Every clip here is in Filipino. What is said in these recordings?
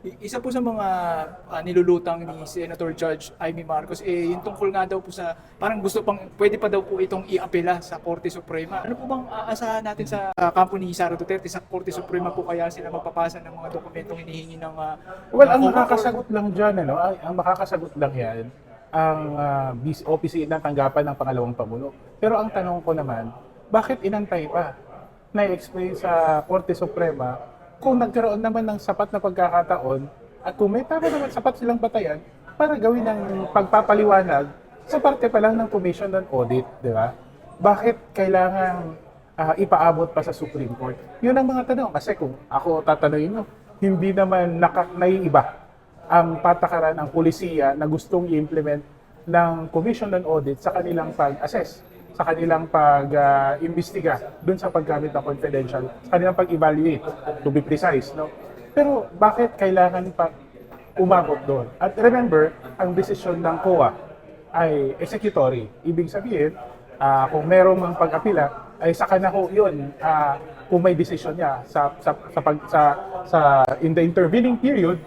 Isa po sa mga nilulutang ni Senator Judge Amy Marcos, yung tungkol nga daw po sa, parang pwede pa daw po itong iapela sa Korte Suprema. Ano po bang aasahan natin sa kampo ni Sara Duterte, sa Korte Suprema po kaya sila magpapasa ng mga dokumentong hinihingi ng Well, ng ang COA? makakasagot lang dyan, ang makakasagot lang yan, ang OPC ng tanggapan ng pangalawang Pangulo. Pero ang tanong ko naman, bakit inantay pa na i-explain sa Korte Suprema kung nagkaroon naman ng sapat na pagkakataon at kung may tama naman sapat silang batayan para gawin ng pagpapaliwanag sa parte pa lang ng Commission on Audit, di ba? Bakit kailangan ipaabot pa sa Supreme Court? Yun ang mga tanong. Kasi kung ako tatanungin mo, hindi naman naiiba ang patakaran ng pulisiya na gustong i-implement ng Commission on Audit sa kanilang pag-assess, sa kanilang pag-imbestiga dun sa paggamit ng confidential, sa kanilang pag-evaluate, to be precise. No? Pero bakit kailangan pa umabot doon? At remember, ang desisyon ng COA ay executory. Ibig sabihin, kung merong mga pag-apila, ay saka na ho yun kung may desisyon niya in the intervening period,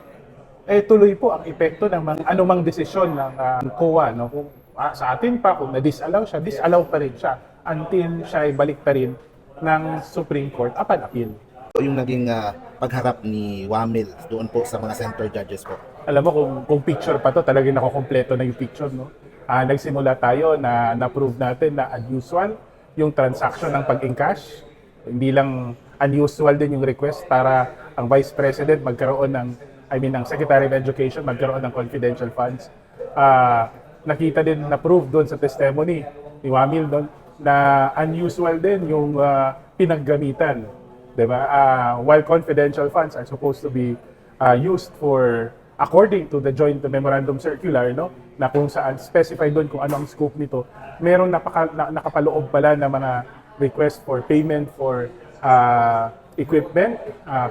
tuloy po ang epekto ng anumang desisyon ng COA. No? Kung sa atin pa, kung na-disallow siya, disallow pa rin siya until siya ay balik pa rin ng Supreme Court upon appeal. Yung naging pagharap ni Wamil doon po sa mga center judges po. Alam mo, kung picture pa to, talagang nakukompleto na yung picture. No? Nagsimula tayo na na-prove natin na unusual yung transaction ng pag-encash. Hindi lang unusual din yung request para ang Vice President magkaroon ng Secretary of Education magkaroon ng confidential funds. Nakita din, na-prove doon sa testimony ni Wamil doon na unusual din yung pinaggamitan. Diba? While confidential funds are supposed to be used for, according to the joint memorandum circular, no, na kung saan specified doon kung ano ang scope nito, merong nakapaloob pala na mga request for payment for equipment,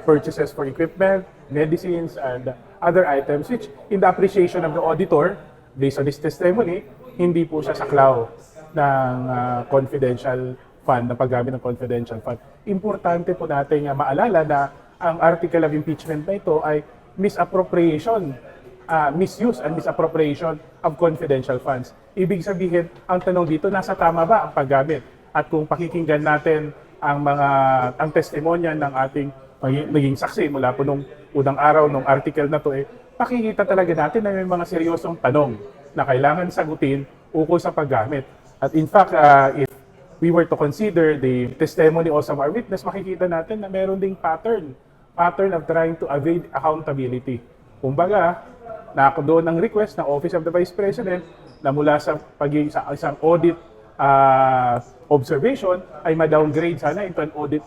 purchases for equipment, medicines, and other items, which in the appreciation of the auditor, based on this testimony, hindi po siya saklaw ng confidential fund, na paggamit ng confidential fund. Importante po natin maalala na ang article of impeachment na ito ay misappropriation, misuse and misappropriation of confidential funds. Ibig sabihin, ang tanong dito, nasa tama ba ang paggamit? At kung pakikinggan natin ang testimonya ng ating naging saksi mula po nung unang araw ng article na to, pakikita talaga natin na may mga seryosong tanong na kailangan sagutin ukol sa paggamit. At in fact, if we were to consider the testimony also of our witness, makikita natin na meron ding pattern of trying to evade accountability. Kumbaga, doon ang request ng Office of the Vice President na mula sa isang audit observation ay ma-downgrade sana into an audit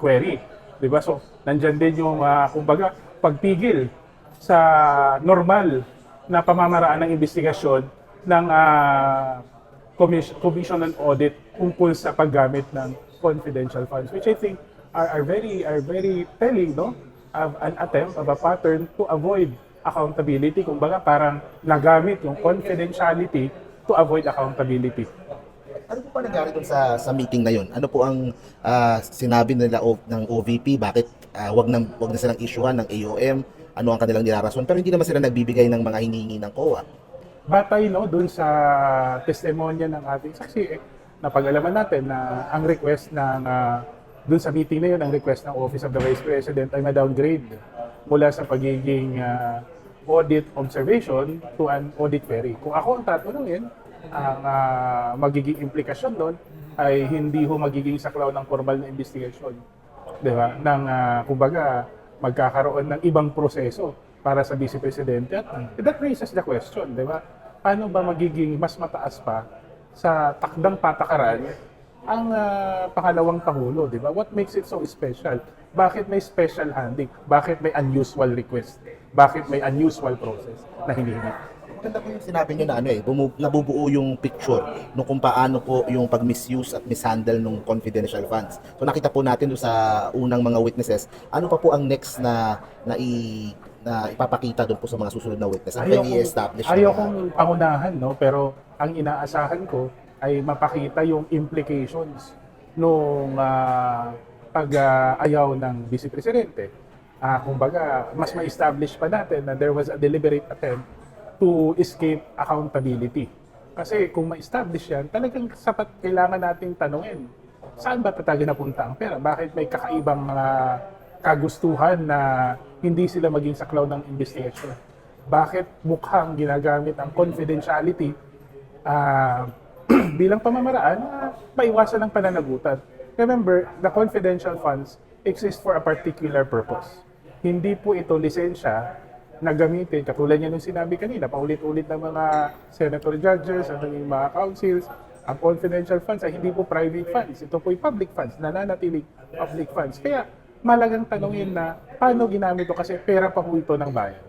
query. Diba? So, nandyan din yung, kumbaga, pagpigil sa normal na pamamaraan ng investigasyon ng Commission on Audit tungkol sa paggamit ng confidential funds, which I think are very telling, no, of an attempt, of a pattern to avoid accountability. Kumbaga, parang nagamit yung confidentiality to avoid accountability. Ano po pa nangyari doon sa meeting na yun? Ano po ang sinabi nila ng OVP? Bakit wag na silang issuehan ng AOM? Ano ang kanilang nilarason? Pero hindi naman sila nagbibigay ng mga hinihingi ng COA. Batay doon sa testimonya ng ating saksi, na pag-alaman natin na ang request doon sa meeting na yun, ang request ng Office of the Vice President ay ma-downgrade mula sa pagiging audit observation to an audit query. Kung ako ang tatanungin, ang magiging implikasyon doon ay hindi ho magiging saklaw ng formal na investigation. Diba? Kumbaga, magkakaroon ng ibang proseso para sa Vice Presidente. At that raises the question, di ba? Paano ba magiging mas mataas pa sa takdang patakaran ang pangalawang Pangulo, di ba? What makes it so special? Bakit may special handling? Bakit may unusual request? Bakit may unusual process na hinihingi? Maganda po yung sinabi nyo na nabubuo yung picture no kung paano po yung pag-misuse at mishandle ng confidential funds. So nakita po natin doon sa unang mga witnesses, ano pa po ang next na ipapakita doon po sa mga susunod na witness? Ang i-establish. Ayokong pangunahan, no? Pero ang inaasahan ko ay mapakita yung implications nung pag-ayaw ng Vice Presidente kumbaga, mas ma-establish pa natin na there was a deliberate attempt to escape accountability. Kasi kung ma-establish yan, talagang sapat kailangan nating tanungin. Saan ba talaga napunta ang pera? Bakit may kakaibang mga kagustuhan na hindi sila maging saklaw ng investigation? Bakit mukhang ginagamit ang confidentiality bilang pamamaraan na maiwasan ng pananagutan? Remember, the confidential funds exist for a particular purpose. Hindi po ito lisensya na gamitin, katulad niya nung sinabi kanina, paulit-ulit ng mga senator judges at ng mga councils, ang confidential funds ay hindi po private funds. Ito po ay public funds, nananatiling public funds. Kaya malagang tanongin na paano ginamit ito kasi pera pa po ito ng bayan.